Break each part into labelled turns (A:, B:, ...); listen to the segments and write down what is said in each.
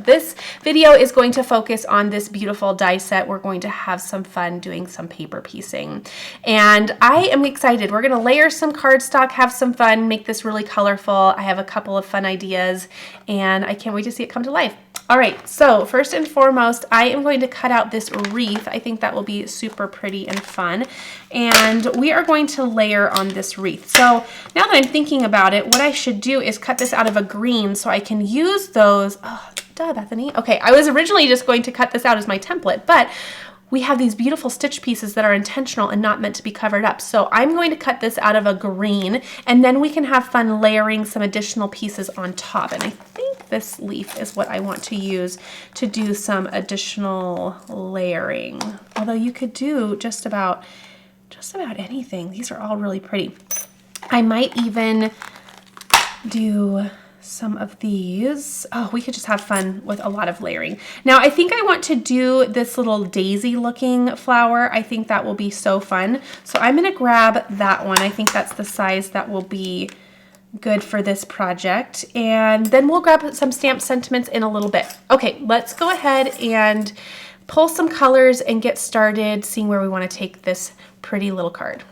A: this video is going to focus on this beautiful die set. We're going to have some fun doing some paper piecing. And I am excited. We're going to layer some cardstock, have some fun, make this really colorful. I have a couple of fun ideas and I can't wait to see it come to life. All right, so first and foremost, I am going to cut out this wreath. I think that will be super pretty and fun. And we are going to layer on this wreath. So now that I'm thinking about it, what I should do is cut this out of a green so I can use those. Oh, duh, Bethany. Okay, I was originally just going to cut this out as my template, but we have these beautiful stitch pieces that are intentional and not meant to be covered up. So I'm going to cut this out of a green, and then we can have fun layering some additional pieces on top. And I think this leaf is what I want to use to do some additional layering. Although you could do just about anything. These are all really pretty. I might even do some of these. Oh, we could just have fun with a lot of layering. Now, I think I want to do this little daisy looking flower. I think that will be so fun. So I'm going to grab that one. I think that's the size that will be good for this project. And then we'll grab some Stamped Sentiments in a little bit. Okay, let's go ahead and pull some colors and get started seeing where we want to take this pretty little card.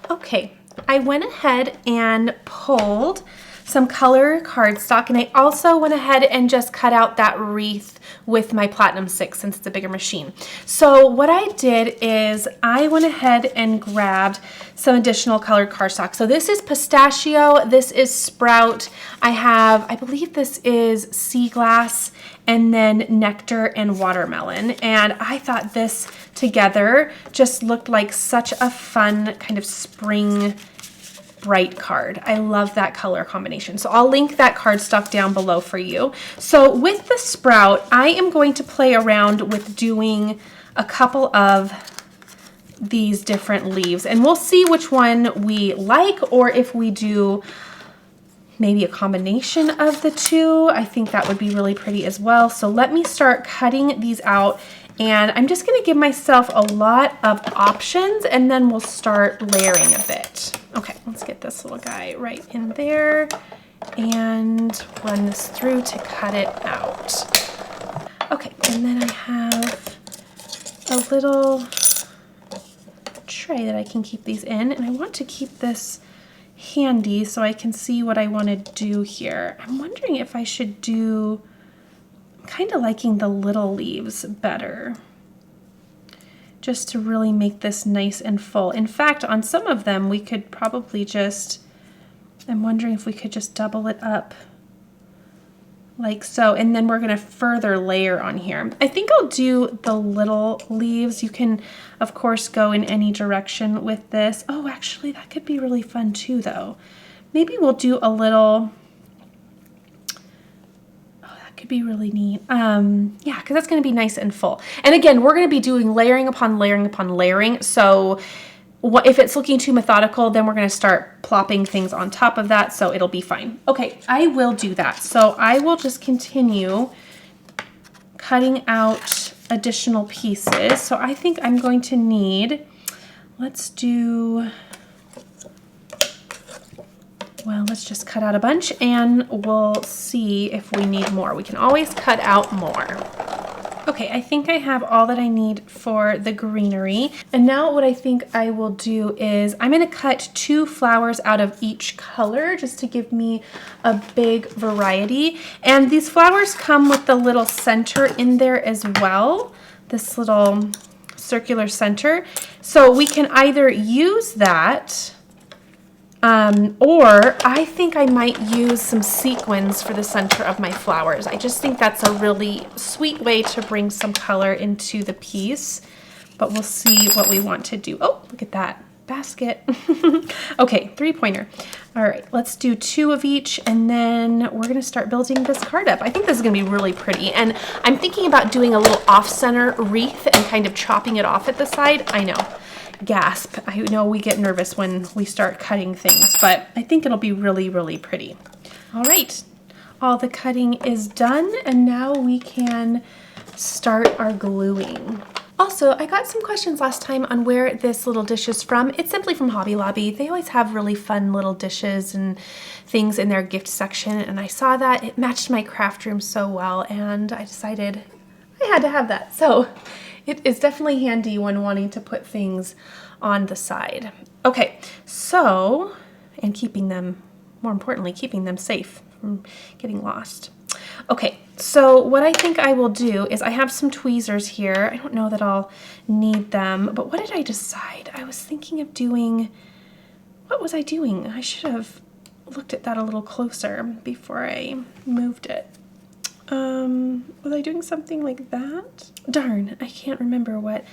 A: Okay, I went ahead and pulled some color cardstock, and I also went ahead and just cut out that wreath with my Platinum 6 since it's a bigger machine. So what I did is I went ahead and grabbed some additional colored cardstock. So this is pistachio, this is sprout, I believe this is sea glass, and then nectar and watermelon. And I thought this together just looked like such a fun kind of spring bright card. I love that color combination. So I'll link that cardstock down below for you. So with the sprout, I am going to play around with doing a couple of these different leaves, and we'll see which one we like, or if we do maybe a combination of the two. I think that would be really pretty as well. So let me start cutting these out, and I'm just going to give myself a lot of options, and then we'll start layering a bit. Okay, let's get this little guy right in there and run this through to cut it out. Okay, and then I have a little tray that I can keep these in, and I want to keep this handy so I can see what I want to do here. I'm wondering if I should do, I'm kind of liking the little leaves better, just to really make this nice and full. In fact, on some of them we could probably just, I'm wondering if we could just double it up like so, and then we're going to further layer on here. I think I'll do the little leaves. You can of course go in any direction with this. Oh, actually that could be really fun too though. Maybe we'll do a little, could be really neat. Yeah, because that's going to be nice and full. And again, we're going to be doing layering upon layering upon layering. So if it's looking too methodical, then we're going to start plopping things on top of that. So it'll be fine. Okay, I will do that. So I will just continue cutting out additional pieces. So I think I'm going to need, let's just cut out a bunch and we'll see if we need more. We can always cut out more. Okay, I think I have all that I need for the greenery. And now what I think I will do is I'm going to cut 2 flowers out of each color just to give me a big variety. And these flowers come with the little center in there as well, this little circular center. So we can either use that, or I think I might use some sequins for the center of my flowers. I just think that's a really sweet way to bring some color into the piece, but we'll see what we want to do. Oh, look at that basket. Okay, 3-pointer. All right, let's do 2 of each, and then we're going to start building this card up. I think this is going to be really pretty, and I'm thinking about doing a little off-center wreath and kind of chopping it off at the side. I know. Gasp. I know we get nervous when we start cutting things, but I think it'll be really, really pretty. All right, all the cutting is done, and now we can start our gluing. Also, I got some questions last time on where this little dish is from. It's simply from Hobby Lobby. They always have really fun little dishes and things in their gift section, and I saw that. It matched my craft room so well, and I decided I had to have that. So it is definitely handy when wanting to put things on the side. Okay, so, and keeping them, more importantly, keeping them safe from getting lost. Okay, so what I think I will do is I have some tweezers here. I don't know that I'll need them, but what did I decide? I was thinking of doing, what was I doing? I should have looked at that a little closer before I moved it. Was I doing something like that? Darn, I can't remember what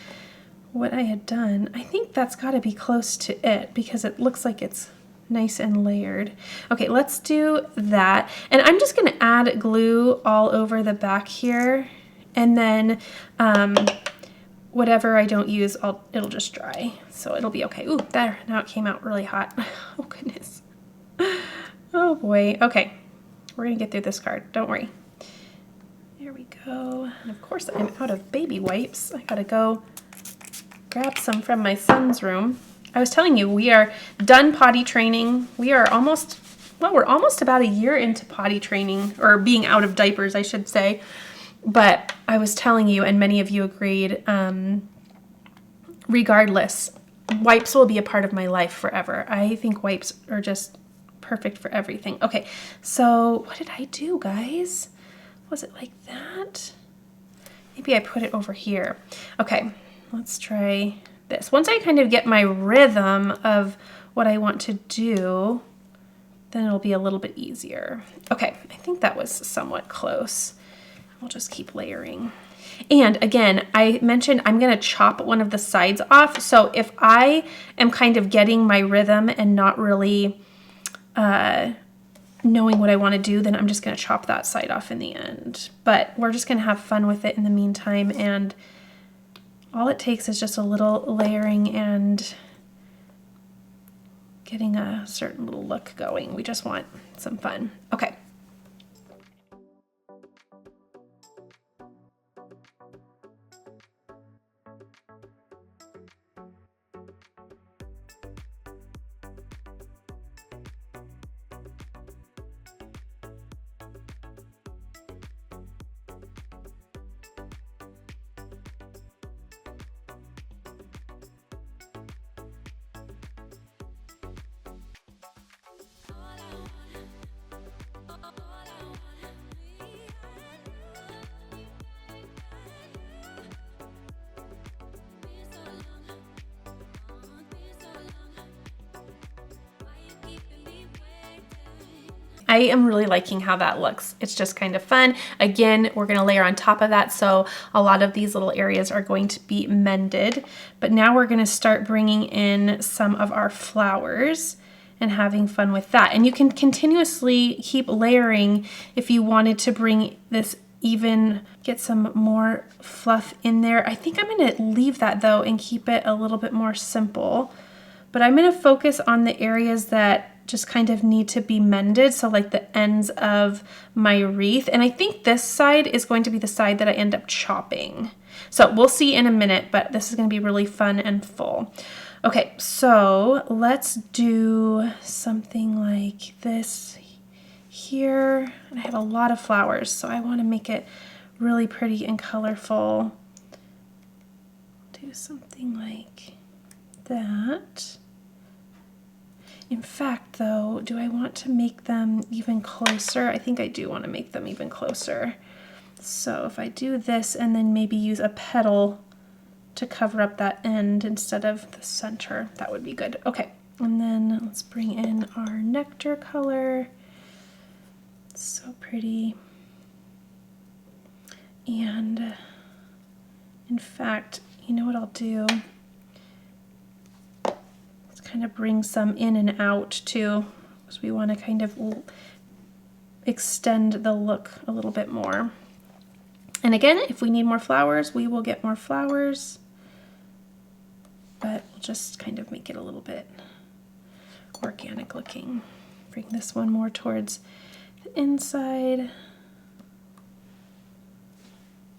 A: I had done. I think that's got to be close to it because it looks like it's nice and layered. Okay, let's do that. And I'm just going to add glue all over the back here. And then whatever I don't use, it'll just dry. So it'll be okay. Ooh, there. Now it came out really hot. Oh, goodness. Oh, boy. Okay. We're going to get through this card. Don't worry. There we go. And of course, I'm out of baby wipes. I got to go grab some from my son's room. I was telling you, we are done potty training. We are almost, well, we're almost about a year into potty training, or being out of diapers, I should say. But I was telling you, and many of you agreed, regardless, wipes will be a part of my life forever. I think wipes are just perfect for everything. Okay, so what did I do, guys? Was it like that? Maybe I put it over here. Okay, let's try this. Once I kind of get my rhythm of what I want to do, then it'll be a little bit easier. Okay, I think that was somewhat close. We'll just keep layering. And again, I mentioned I'm going to chop one of the sides off. So if I am kind of getting my rhythm and not really knowing what I want to do, then I'm just going to chop that side off in the end. But we're just going to have fun with it in the meantime, and all it takes is just a little layering and getting a certain little look going. We just want some fun. Okay. I am really liking how that looks. It's just kind of fun. Again, we're going to layer on top of that, so a lot of these little areas are going to be mended. But now we're going to start bringing in some of our flowers and having fun with that. And you can continuously keep layering if you wanted to bring this even, get some more fluff in there. I think I'm going to leave that though and keep it a little bit more simple. But I'm going to focus on the areas that just kind of need to be mended. So like the ends of my wreath. And I think this side is going to be the side that I end up chopping. So we'll see in a minute, but this is going to be really fun and full. Okay, so let's do something like this here. And I have a lot of flowers, so I want to make it really pretty and colorful. Do something like that. In fact, though, do I want to make them even closer? I think I do want to make them even closer. So if I do this and then maybe use a petal to cover up that end instead of the center, that would be good. Okay, and then let's bring in our nectar color. It's so pretty. And in fact, you know what I'll do? Kind of bring some in and out too, because we want to kind of extend the look a little bit more. And again, if we need more flowers, we will get more flowers, but we'll just kind of make it a little bit organic looking. Bring this one more towards the inside.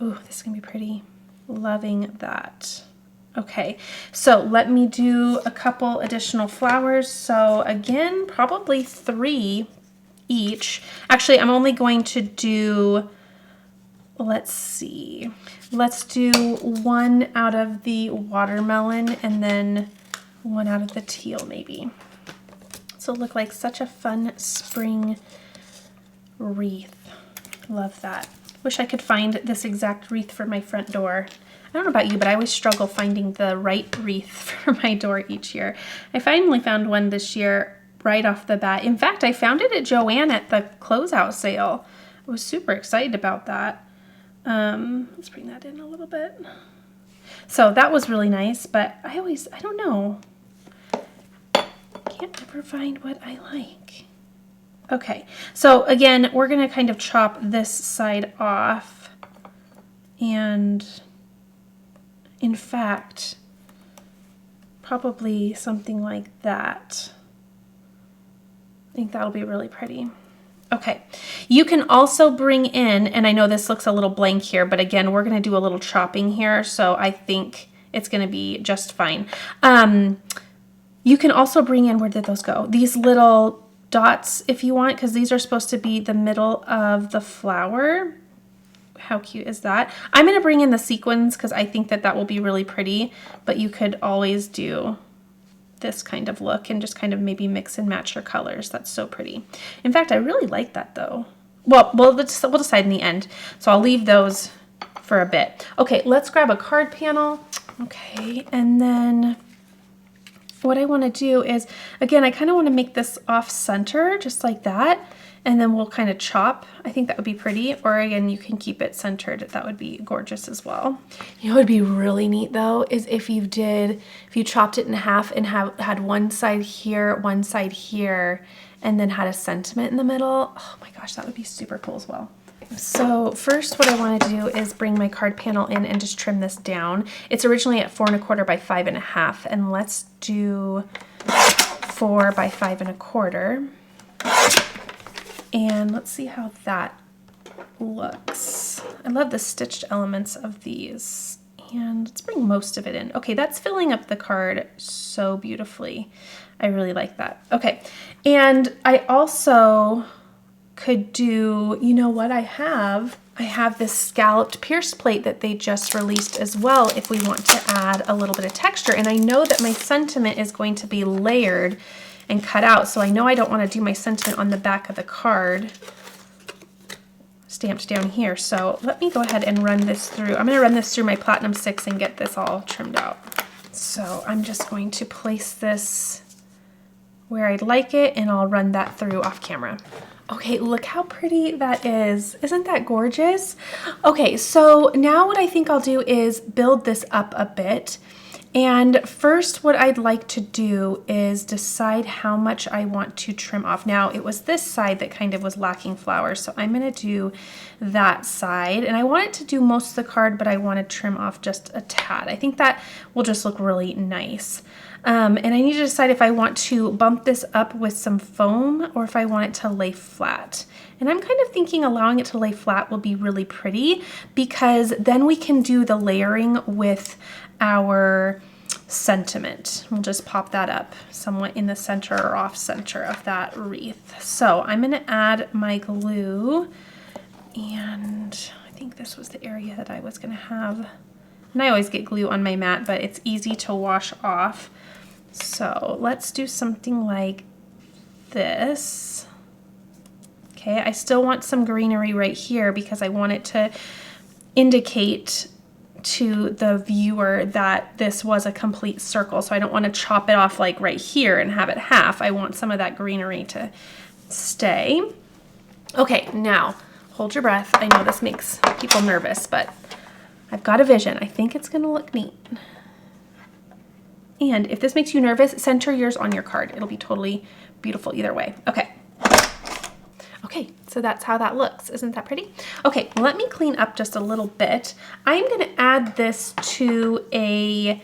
A: Oh, this is gonna be pretty. Loving that. Okay, so let me do a couple additional flowers. So again, probably 3 each. Actually, I'm only going to do, let's see, let's do 1 out of the watermelon and then 1 out of the teal maybe. So it'll look like such a fun spring wreath. Love that. Wish I could find this exact wreath for my front door. I don't know about you, but I always struggle finding the right wreath for my door each year. I finally found one this year right off the bat. In fact, I found it at Joann at the closeout sale. I was super excited about that. Let's bring that in a little bit. So that was really nice, but I don't know. Can't ever find what I like. Okay, so again, we're gonna kind of chop this side off, and in fact, probably something like that. I think that'll be really pretty. Okay, you can also bring in, and I know this looks a little blank here, but again, we're gonna do a little chopping here, so I think it's gonna be just fine. You can also bring in, where did those go? These little dots if you want, because these are supposed to be the middle of the flower. How cute is that? I'm going to bring in the sequins because I think that that will be really pretty, but you could always do this kind of look and just kind of maybe mix and match your colors. That's so pretty. In fact, I really like that though. Well, we'll decide in the end. So I'll leave those for a bit. Okay, let's grab a card panel. Okay, and then what I want to do is, again, I kind of want to make this off center just like that, and then we'll kind of chop. I think that would be pretty, or again, you can keep it centered. That would be gorgeous as well. You know what would be really neat though is if you chopped it in half and had one side here, and then had a sentiment in the middle. Oh my gosh, that would be super cool as well. So first what I want to do is bring my card panel in and just trim this down. It's originally at 4 1/4 by 5 1/2, and let's do 4 by 5 1/4. And let's see how that looks. I love the stitched elements of these. And let's bring most of it in. Okay, that's filling up the card so beautifully. I really like that. Okay, and I also could do, you know what I have this scalloped pierce plate that they just released as well if we want to add a little bit of texture. And I know that my sentiment is going to be layered and cut out, so I know I don't want to do my sentiment on the back of the card stamped down here. So let me go ahead and run this through. I'm going to run this through my Platinum 6 and get this all trimmed out. So I'm just going to place this where I'd like it, and I'll run that through off camera. Okay, look how pretty that is. Isn't that gorgeous? Okay, so now what I think I'll do is build this up a bit. And first what I'd like to do is decide how much I want to trim off. Now it was this side that kind of was lacking flowers, so I'm gonna do that side. And I want it to do most of the card, but I want to trim off just a tad. I think that will just look really nice. And I need to decide if I want to bump this up with some foam or if I want it to lay flat. And I'm kind of thinking allowing it to lay flat will be really pretty, because then we can do the layering with our sentiment. We'll just pop that up somewhat in the center or off center of that wreath. So I'm going to add my glue, and I think this was the area that I was going to have. And I always get glue on my mat, but it's easy to wash off. So let's do something like this. Okay, I still want some greenery right here because I want it to indicate to the viewer that this was a complete circle. So I don't want to chop it off like right here and have it half. I want some of that greenery to stay. Okay, now hold your breath. I know this makes people nervous, but I've got a vision. I think it's gonna look neat. And if this makes you nervous, center yours on your card. It'll be totally beautiful either way. Okay. Okay, so that's how that looks. Isn't that pretty? Okay, let me clean up just a little bit. I'm gonna add this to I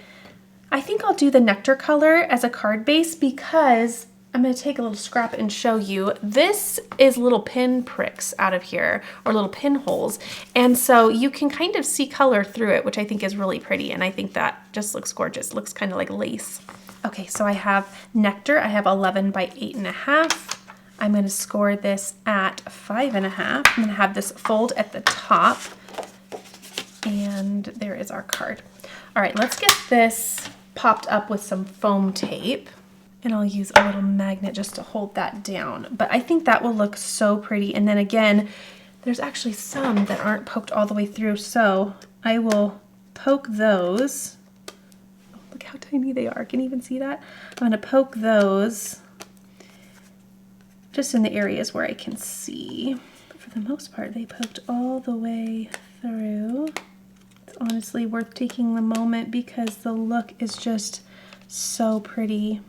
A: think I'll do the nectar color as a card base, because I'm going to take a little scrap and show you. This is little pin pricks out of here, or little pinholes. And so you can kind of see color through it, which I think is really pretty. And I think that just looks gorgeous. It looks kind of like lace. Okay, so I have nectar. I have 11 by 8.5. I'm going to score this at 5.5. I'm going to have this fold at the top. And there is our card. All right, let's get this popped up with some foam tape. And I'll use a little magnet just to hold that down. But I think that will look so pretty. And then again, there's actually some that aren't poked all the way through. So I will poke those. Oh, look how tiny they are. Can you even see that? I'm going to poke those just in the areas where I can see. But for the most part, they poked all the way through. It's honestly worth taking the moment because the look is just so pretty.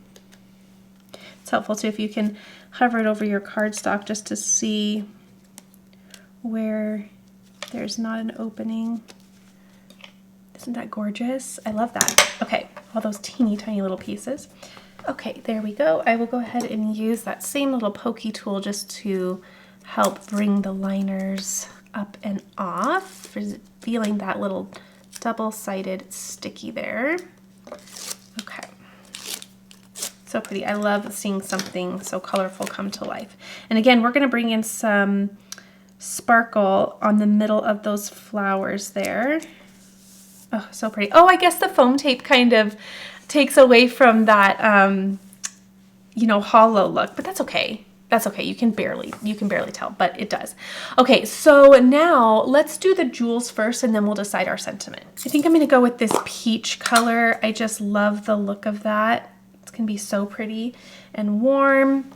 A: It's helpful too if you can hover it over your cardstock just to see where there's not an opening. Isn't that gorgeous? I love that. Okay, all those teeny tiny little pieces. Okay, there we go. I will go ahead and use that same little pokey tool just to help bring the liners up and off, feeling that little double-sided sticky there. Okay. So pretty. I love seeing something so colorful come to life. And again, we're going to bring in some sparkle on the middle of those flowers there. Oh, so pretty. Oh, I guess the foam tape kind of takes away from that, you know, hollow look, but that's okay. That's okay. You can barely tell, but it does. Okay, so now let's do the jewels first and then we'll decide our sentiment. I think I'm going to go with this peach color. I just love the look of that. It's going to be so pretty and warm.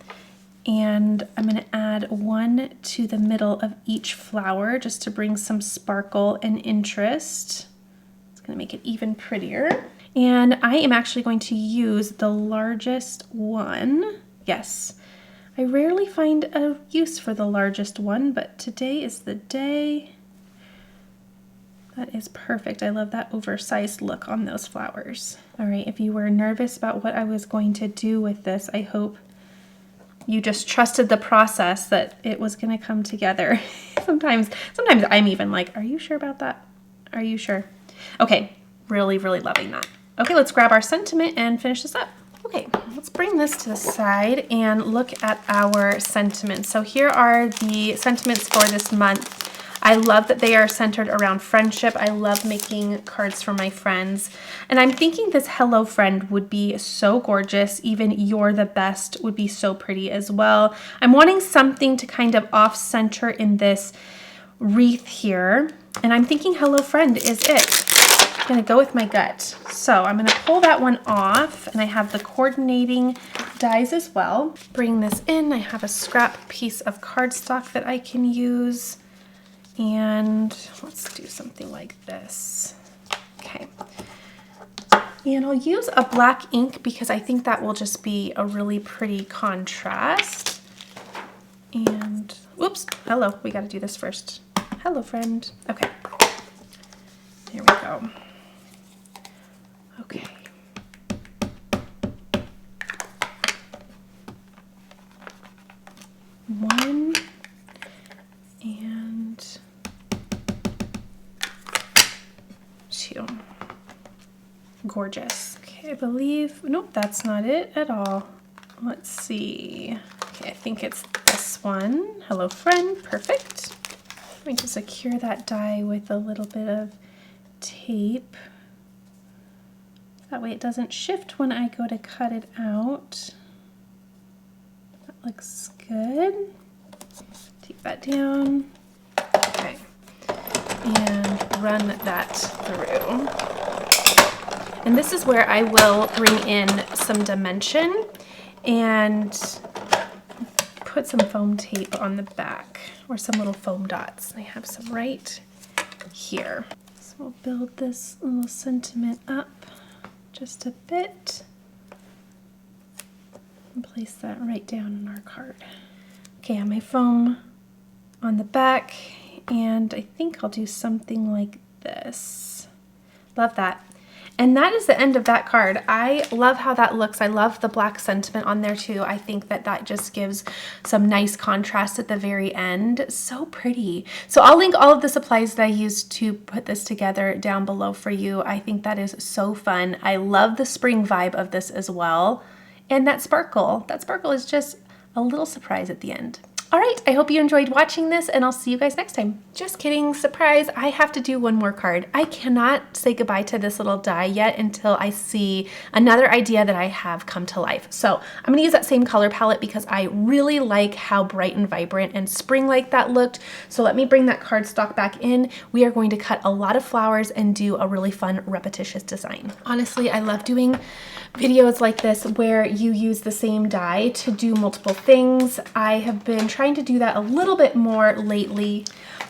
A: And I'm going to add one to the middle of each flower just to bring some sparkle and interest. It's going to make it even prettier. And I am actually going to use the largest one. Yes. I rarely find a use for the largest one, but today is the day. That is perfect. I love that oversized look on those flowers. All right, if you were nervous about what I was going to do with this, I hope you just trusted the process that it was going to come together. Sometimes I'm even like, are you sure about that? Are you sure? Okay, really, really loving that. Okay, let's grab our sentiment and finish this up. Okay, let's bring this to the side and look at our sentiments. So here are the sentiments for this month. I love that they are centered around friendship. I love making cards for my friends. And I'm thinking this hello friend would be so gorgeous. Even you're the best would be so pretty as well. I'm wanting something to kind of off-center in this wreath here. And I'm thinking hello friend is it. I'm gonna go with my gut. So I'm gonna pull that one off and I have the coordinating dies as well. Bring this in, I have a scrap piece of cardstock that I can use. And let's do something like this. Okay. And I'll use a black ink because I think that will just be a really pretty contrast. And, whoops, hello, we gotta do this first. Hello, friend. Okay, there we go. Okay. One and two. Gorgeous. Okay, I believe, nope, that's not it at all. Let's see. Okay, I think it's this one. Hello, friend. Perfect. I'm going to secure that die with a little bit of tape. That way it doesn't shift when I go to cut it out. That looks good. Take that down. Okay. And run that through. And this is where I will bring in some dimension and put some foam tape on the back or some little foam dots. I have some right here. So we'll build this little sentiment up just a bit and place that right down on our card. Okay, I have my foam on the back and I think I'll do something like this. Love that. And that is the end of that card. I love how that looks. I love the black sentiment on there too. I think that that just gives some nice contrast at the very end. So pretty. So I'll link all of the supplies that I used to put this together down below for you. I think that is so fun. I love the spring vibe of this as well. And that sparkle is just a little surprise at the end. All right, I hope you enjoyed watching this, and I'll see you guys next time. Just kidding, surprise, I have to do one more card. I cannot say goodbye to this little die yet until I see another idea that I have come to life. So I'm gonna use that same color palette because I really like how bright and vibrant and spring-like that looked. So let me bring that cardstock back in. We are going to cut a lot of flowers and do a really fun repetitious design. Honestly, I love doing videos like this where you use the same die to do multiple things. I have been trying to do that a little bit more lately.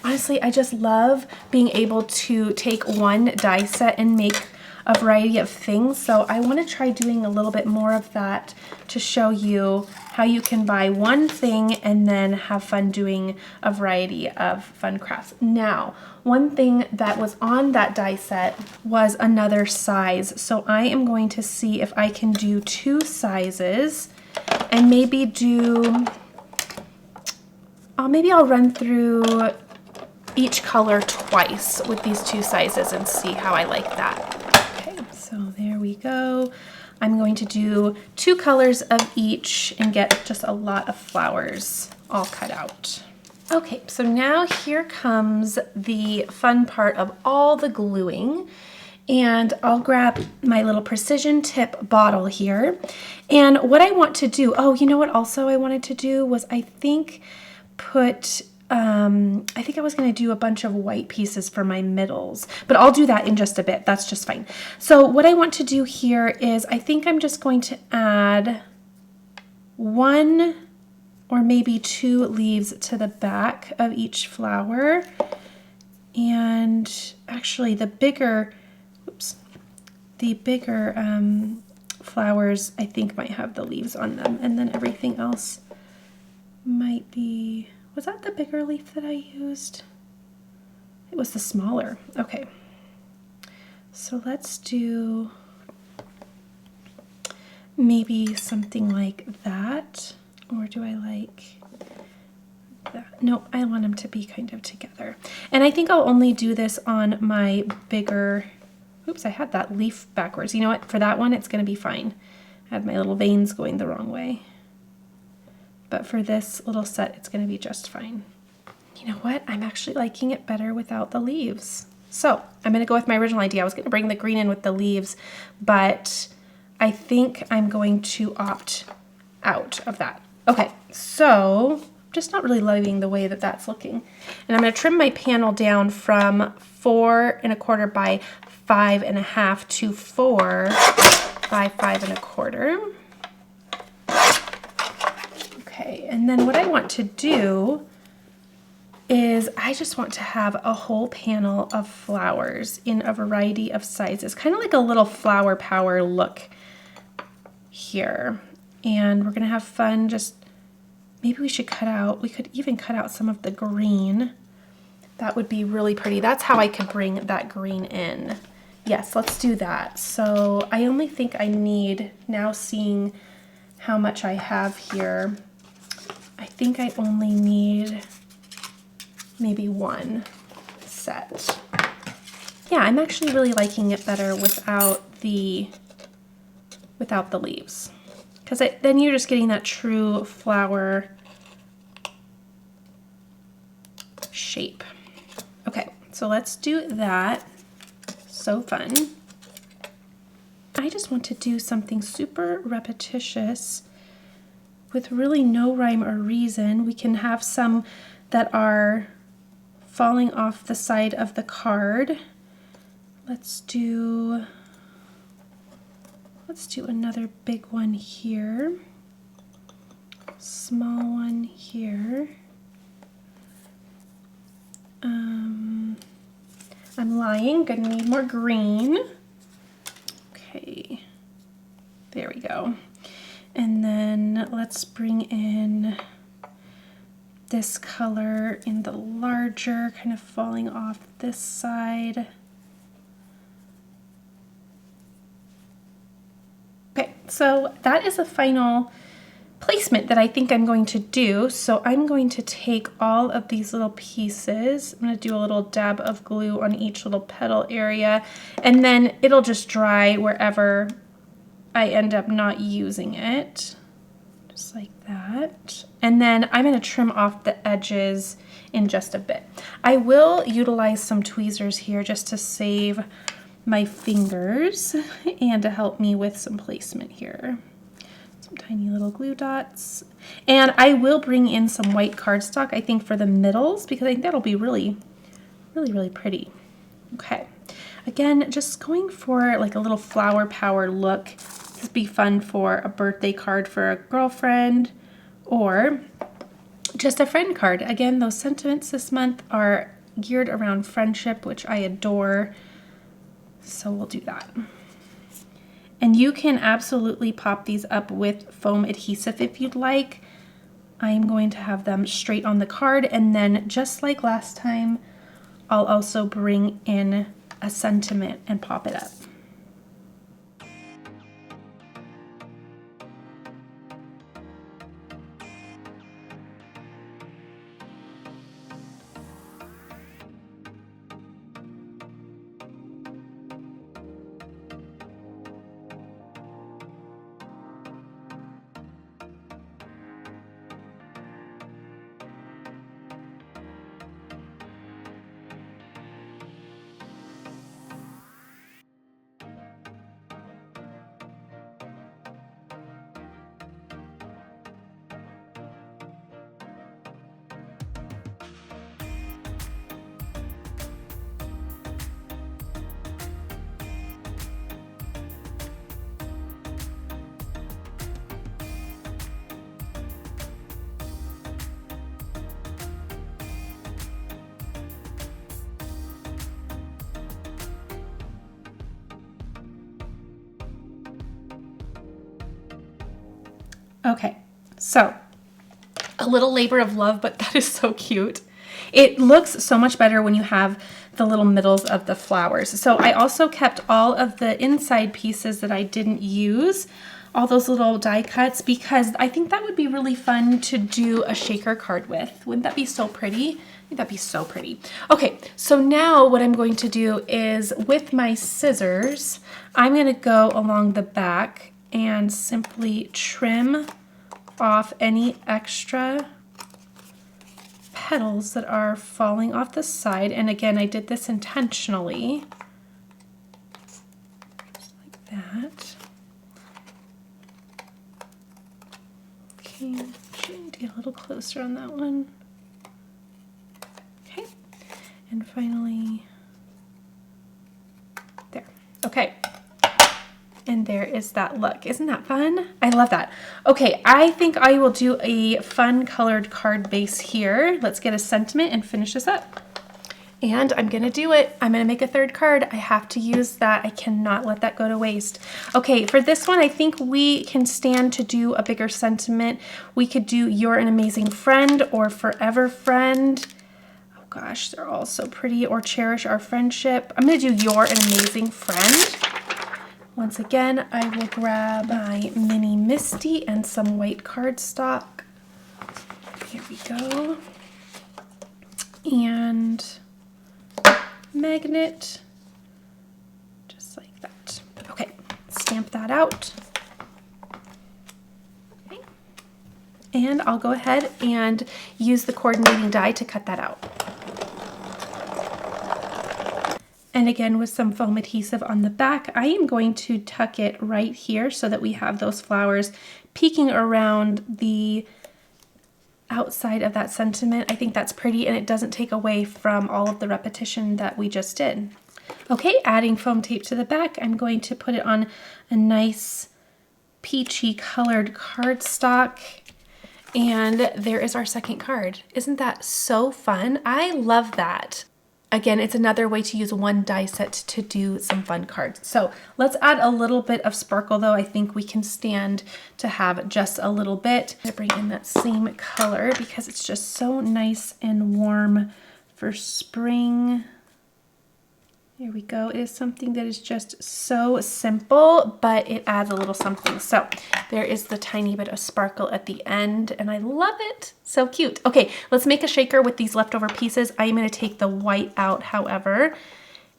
A: Honestly, I just love being able to take one die set and make a variety of things. So I want to try doing a little bit more of that to show you how you can buy one thing and then have fun doing a variety of fun crafts. Now, one thing that was on that die set was another size. So I am going to see if I can do 2 sizes and maybe do, maybe I'll run through each color twice with these 2 sizes and see how I like that. Okay, so there we go. I'm going to do 2 colors of each and get just a lot of flowers all cut out. Okay, so now here comes the fun part of all the gluing. And I'll grab my little precision tip bottle here. And what I want to do, oh, you know what also I wanted to do was I think I was going to do a bunch of white pieces for my middles, but I'll do that in just a bit. That's just fine. So what I want to do here is I think I'm just going to add 1 or maybe 2 leaves to the back of each flower. And actually the bigger flowers I think might have the leaves on them, and then everything else might be, was that the bigger leaf that I used? It was the smaller. Okay, so let's do maybe something like that, or do I like that? No, I want them to be kind of together. And I think I'll only do this on my bigger, oops, I had that leaf backwards. You know what, for that one it's gonna be fine. I had my little veins going the wrong way. But for this little set, it's gonna be just fine. You know what, I'm actually liking it better without the leaves. So I'm gonna go with my original idea. I was gonna bring the green in with the leaves, but I think I'm going to opt out of that. Okay, so I'm just not really loving the way that that's looking. And I'm gonna trim my panel down from 4 1/4 by 5 1/2 to 4 by 5 1/4. Okay, and then what I want to do is I just want to have a whole panel of flowers in a variety of sizes, kind of like a little flower power look here. And we're gonna have fun, just maybe we could even cut out some of the green. That would be really pretty. That's how I could bring that green in. Yes, let's do that. So I only think I need, now seeing how much I have here, I think I only need maybe 1 set. Yeah, I'm actually really liking it better without the leaves, because then you're just getting that true flower shape. Okay, so let's do that. So fun. I just want to do something super repetitious with really no rhyme or reason. We can have some that are falling off the side of the card. Let's do another big one here, small one here. I'm lying, gonna need more green. Okay, there we go. And then let's bring in this color in the larger, kind of falling off this side. so that is a final placement that I think I'm going to do. So I'm going to take all of these little pieces. I'm going to do a little dab of glue on each little petal area, and then it'll just dry wherever I end up not using it. Just like that. And then I'm going to trim off the edges in just a bit. I will utilize some tweezers here just to save my fingers and to help me with some placement here. Some tiny little glue dots. And I will bring in some white cardstock, I think, for the middles, because I think that'll be really, really pretty. Okay. Again, just going for like a little flower power look. This would be fun for a birthday card for a girlfriend or just a friend card. Again, those sentiments this month are geared around friendship, which I adore. So we'll do that. And you can absolutely pop these up with foam adhesive if you'd like. I'm going to have them straight on the card, and then just like last time, I'll also bring in a sentiment and pop it up. Okay, so a little labor of love, but that is so cute. It looks so much better when you have the little middles of the flowers. So I also kept all of the inside pieces that I didn't use, all those little die cuts, because I think that would be really fun to do a shaker card with. Wouldn't that be so pretty? I think that'd be so pretty. Okay, so now what I'm going to do is with my scissors, I'm gonna go along the back and simply trim off any extra petals that are falling off the side. And again, I did this intentionally, just like that. Okay, actually need to get a little closer on that one. Okay, and finally, there. Okay. And there is that look. Isn't that fun? I love that. Okay, I think I will do a fun colored card base here. Let's get a sentiment and finish this up. And I'm gonna do it. I'm gonna make a third card. I have to use that. I cannot let that go to waste. Okay, for this one, I think we can stand to do a bigger sentiment. We could do "You're an amazing friend" or "Forever friend." Oh gosh, they're all so pretty. Or "Cherish our friendship." I'm gonna do "You're an amazing friend." Once again, I will grab my mini Misty and some white cardstock. Here we go. And magnet, just like that. Okay, stamp that out. Okay. And I'll go ahead and use the coordinating die to cut that out. And again, with some foam adhesive on the back, I am going to tuck it right here so that we have those flowers peeking around the outside of that sentiment. I think that's pretty, and it doesn't take away from all of the repetition that we just did. Okay, adding foam tape to the back, I'm going to put it on a nice peachy colored cardstock. And there is our second card. Isn't that so fun? I love that. Again, it's another way to use one die set to do some fun cards. So let's add a little bit of sparkle though. I think we can stand to have just a little bit. I'm gonna bring in that same color because it's just so nice and warm for spring. There we go. It is something that is just so simple, but it adds a little something. So there is the tiny bit of sparkle at the end, and I love it. So cute. Okay, let's make a shaker with these leftover pieces. I'm going to take the white out, however,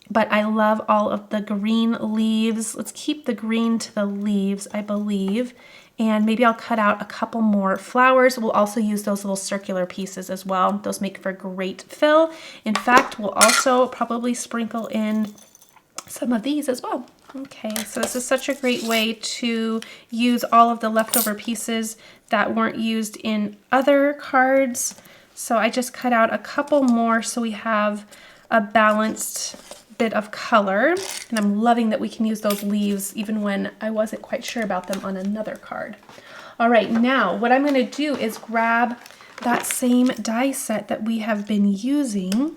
A: but I love all of the green leaves. Let's keep the green to the leaves, I believe. And maybe I'll cut out a couple more flowers. We'll also use those little circular pieces as well. Those make for great fill. In fact, we'll also probably sprinkle in some of these as well. Okay, so this is such a great way to use all of the leftover pieces that weren't used in other cards. So I just cut out a couple more so we have a balanced bit of color, and I'm loving that we can use those leaves even when I wasn't quite sure about them on another card. All right, now what I'm going to do is grab that same die set that we have been using,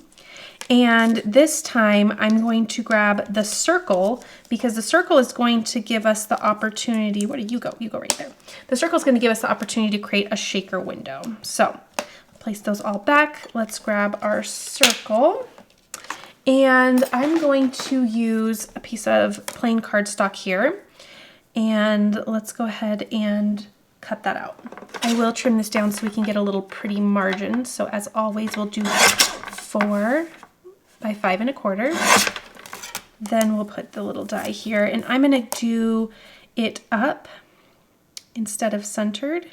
A: and this time I'm going to grab the circle, because the circle is going to give us the opportunity. Where do you go? You go right there. The circle is going to give us the opportunity to create a shaker window. So place those all back. Let's grab our circle. And I'm going to use a piece of plain cardstock here, and let's go ahead and cut that out. I will trim this down so we can get a little pretty margin. So as always, we'll do 4 by 5 1/4. Then we'll put the little die here, and I'm going to do it up instead of centered.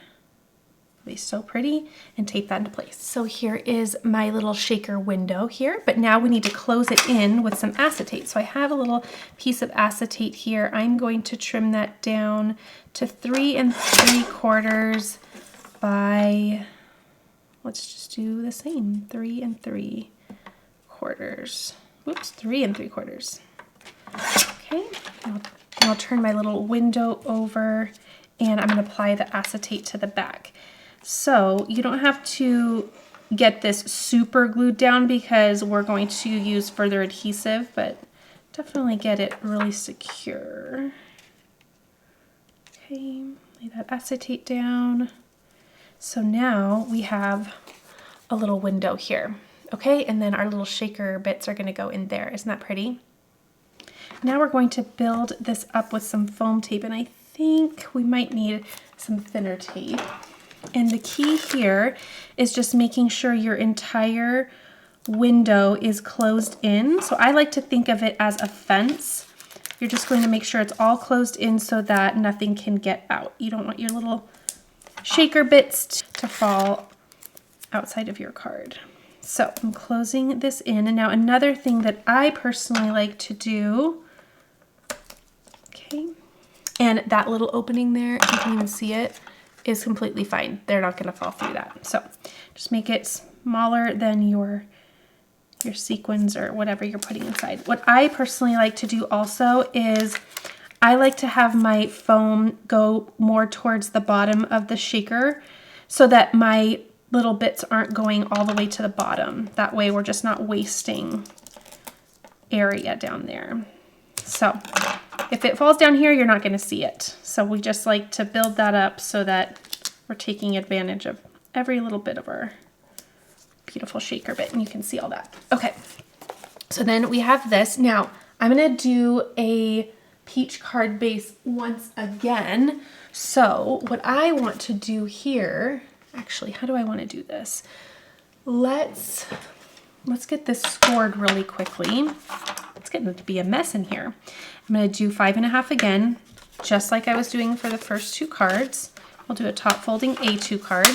A: Be so pretty, and tape that into place. So here is my little shaker window here, but now we need to close it in with some acetate. So I have a little piece of acetate here. I'm going to trim that down to 3 3/4 by, let's just do the same, 3 3/4. Whoops, 3 3/4. Okay, I'll turn my little window over, and I'm going to apply the acetate to the back. So you don't have to get this super glued down because we're going to use further adhesive, but definitely get it really secure. Okay, lay that acetate down. So now we have a little window here. Okay, and then our little shaker bits are going to go in there. Isn't that pretty? Now we're going to build this up with some foam tape, and I think we might need some thinner tape. And the key here is just making sure your entire window is closed in. So I like to think of it as a fence. You're just going to make sure it's all closed in so that nothing can get out. You don't want your little shaker bits to fall outside of your card. So I'm closing this in. And now another thing that I personally like to do, okay, and that little opening there, you can even see it, is completely fine. They're not going to fall through that. So just make it smaller than your sequins or whatever you're putting inside. What I personally like to do also is I like to have my foam go more towards the bottom of the shaker so that my little bits aren't going all the way to the bottom. That way we're just not wasting area down there. So if it falls down here, you're not going to see it. So we just like to build that up so that we're taking advantage of every little bit of our beautiful shaker bit, and you can see all that. Okay, so then we have this. Now I'm going to do a peach card base once again. So what I want to do here, actually, how do I want to do this? Let's get this scored really quickly. It's getting to be a mess in here. I'm going to do 5 1/2 again, just like I was doing for the first 2 cards. I'll do a top folding A2 card.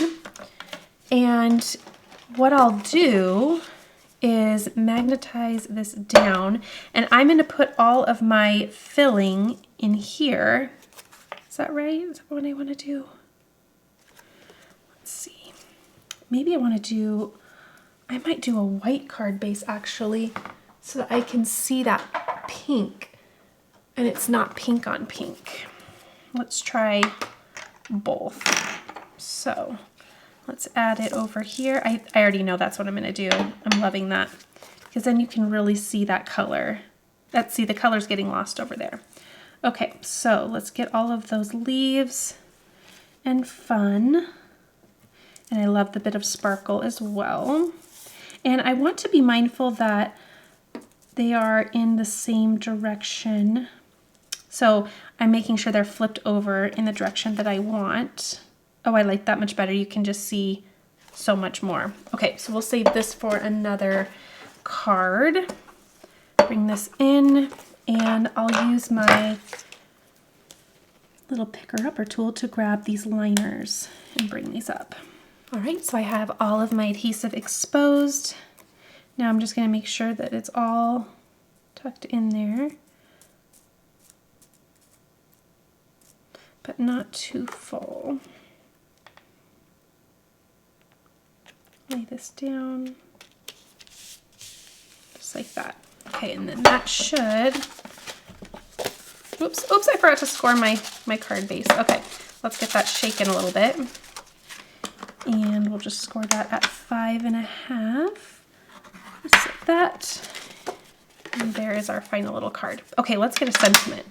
A: And what I'll do is magnetize this down, and I'm going to put all of my filling in here. Is that right? Is that what I want to do? Let's see. Maybe I might do a white card base actually, so that I can see that pink and it's not pink on pink. Let's try both. So let's add it over here. I already know that's what I'm going to do. I'm loving that because then you can really see that color. See, the color's getting lost over there. Okay, so let's get all of those leaves and fun. And I love the bit of sparkle as well. And I want to be mindful that they are in the same direction. So I'm making sure they're flipped over in the direction that I want. Oh, I like that much better. You can just see so much more. Okay, so we'll save this for another card. Bring this in, and I'll use my little picker-upper tool to grab these liners and bring these up. All right, so I have all of my adhesive exposed. Now I'm just going to make sure that it's all tucked in there, but not too full. Lay this down, just like that. Okay, and then that should, oops, I forgot to score my card base. Okay, let's get that shaken a little bit. And we'll just score that at 5.5, just like that. And there is our final little card. Okay, let's get a sentiment.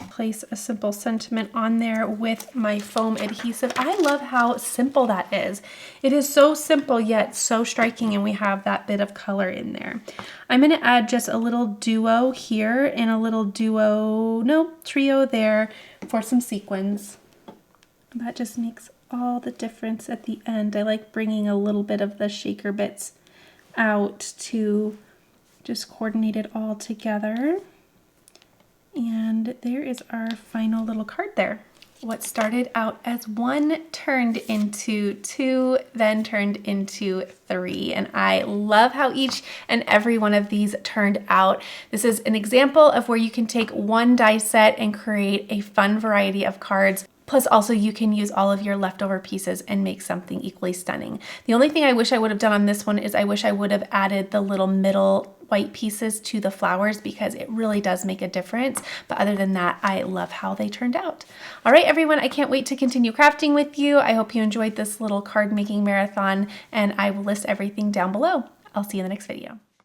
A: Place a simple sentiment on there with my foam adhesive. I love how simple that is. It is so simple yet so striking, and we have that bit of color in there. I'm going to add just a little duo here and a little trio there for some sequins. That just makes all the difference at the end. I like bringing a little bit of the shaker bits out to just coordinate it all together. And there is our final little card there. What started out as 1 turned into 2, then turned into 3. And I love how each and every one of these turned out. This is an example of where you can take one die set and create a fun variety of cards. Plus also you can use all of your leftover pieces and make something equally stunning. The only thing I wish I would have done on this one is I wish I would have added the little middle white pieces to the flowers, because it really does make a difference. But other than that, I love how they turned out. All right, everyone, I can't wait to continue crafting with you. I hope you enjoyed this little card making marathon, and I will list everything down below. I'll see you in the next video.